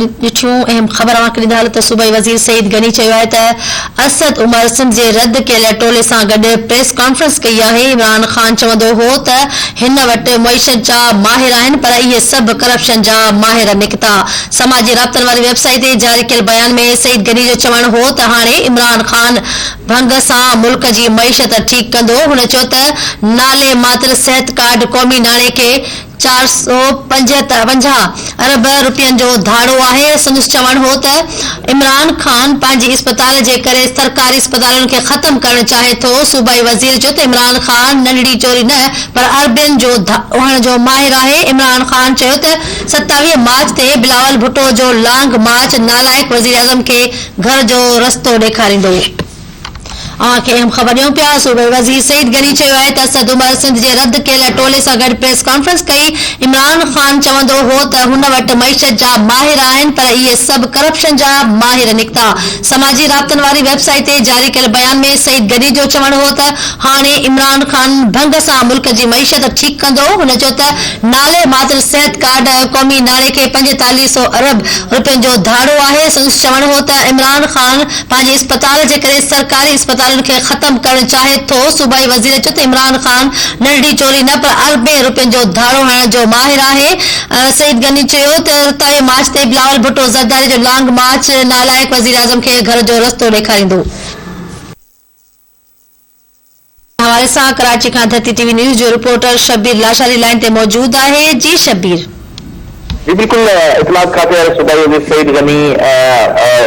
ॾिठियूं अहम ख़बर हालत सूबाई वज़ीर सईद गनी चयो आहे त असद उमर सिंध जे रद्द कयल टोले सां गॾु प्रेस कॉन्फ्रेंस कई आहे। इमरान ख़ान चवंदो हो त हिन वटि मईशत जा माहिर आहिनि पर इहे सभु करप्शन जा माहिर निकिता। समाजी राब्तनि वारी वेबसाइट ते जारी कयल बयान में सईद गनी जो चवणु हो त हाणे इमरान ख़ान भंग सां मुल्क जी मईशत ठीकु कंदो। हुन चयो त नाले मात्र सिहत कार्ड क़ौमी नाणे खे 455 अरब रुपयनि जो धाड़ो आहे। संदसि चवणु हो त इमरान ख़ान पंहिंजी इस्पताल जे करे सरकारी इस्पतालनि खे ख़तम करणु चाहे थो। सूबाई वज़ीर चयो त इमरान ख़ान नंढड़ी चोरी न पर अरबनि जो उहण जो माहिर आहे। इमरान ख़ान चयो त 27 मार्च ते बिलावल भुट्टो जो लॉन्ग मार्च नालायक वज़ीर आज़म खे घर जो रस्तो ॾेखारींदो। अहम ख़बर ॾियूं पिया। सूबे वज़ीर सईद गनी चयो आहे त असद उमर सिंध जे रद्द कयल टोले सां गॾु प्रेस कॉन्फ्रेंस कई। इमरान ख़ान चवंदो हो त हुन वटि मईशत जा माहिर आहिनि पर इहे सभु करप्शन जा माहिर निकिता। समाजी राब्तनि वारी वेबसाइट ते जारी कयल बयान में सईद गनी जो चवणु हो त हाणे इमरान ख़ान भंग सां मुल्क जी मईशत ठीकु कंदो। हुन चयो त नाले मात्र सिहत कार्ड क़ौमी नाणे खे 4500 अरब रुपयनि जो धाड़ो आहे। संदसि चवणु हो त इमरान ख़ान पंहिंजे इस्पताल जे करे सरकारी इस्पताल खे ख़तम करणु चाहे थो। सूबाई वज़ीर चयो त इमरान ख़ान नंढड़ी चोरी न पर अरबे रुपयनि जो धाड़ो हणण जो माहिर आहे। सईद गनी चयो त 27 मार्च ते बिलावल भुट्टो ज़रदारी जो लॉन्ग मार्च नालायक वज़ीर आज़म खे घर जो रस्तो ॾेखारींदो। हवाले सां कराची खां धरती टीवी न्यूज़ जो रिपोर्टर शब्बीर लाशारी लाइन ते मौजूद आहे। जी शब्बीर। जी बिल्कुल, इतलात खाते वाले सूबाई वज़ीर सईद गनी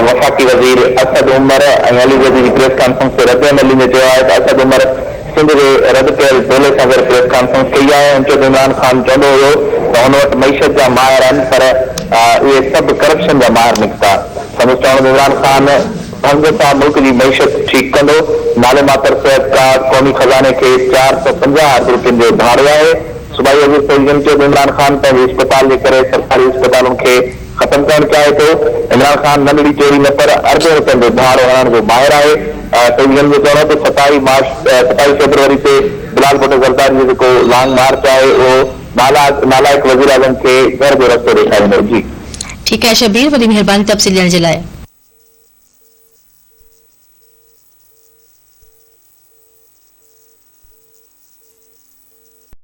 वफाकी वज़ीर असद उमर ऐं अली वज़ीर जी प्रेस कॉन्फ्रेंस ते रद्द अमली में चयो आहे त असद उमर सिंध जे रद्द कयल टोले सां गॾु प्रेस कॉन्फ्रेंस कई आहे। उन चयो त इमरान ख़ान चवंदो हुयो त हुन वटि मईशत जा माहिर आहिनि पर इहे सभु करप्शन जा माहिर निकिता। संदसि चवणु इमरान ख़ान भंग सां मुल्क जी मईशत ठीकु कंदो। नाले मात्र सिहत कार्ड क़ौमी खज़ाने खे 450 अरब रुपयनि जो धाड़ो आहे। सूबाई वज़ीर सईद गनी चयो त इमरान ख़ान पंहिंजे इस्पताल जे करे सरकारी इस्पतालुनि खे ख़तम करणु चाहे थो। इमरान ख़ान नंढड़ी चोरी न पर अरबे रुपयनि जो धाड़ो हणण जो माहिर आहे। सईद गनी जो चवणो त 27 फरवरी ते बिलावल भुट्टो ज़रदारी जो जेको लॉन्ग मार्च आहे उहो नालायक वज़ीर आज़म खे घर जो रस्तो ॾेखारींदो। जी ठीकु आहे शबीर, वॾी महिरबानी तफ़सील ॾियण जे लाइ।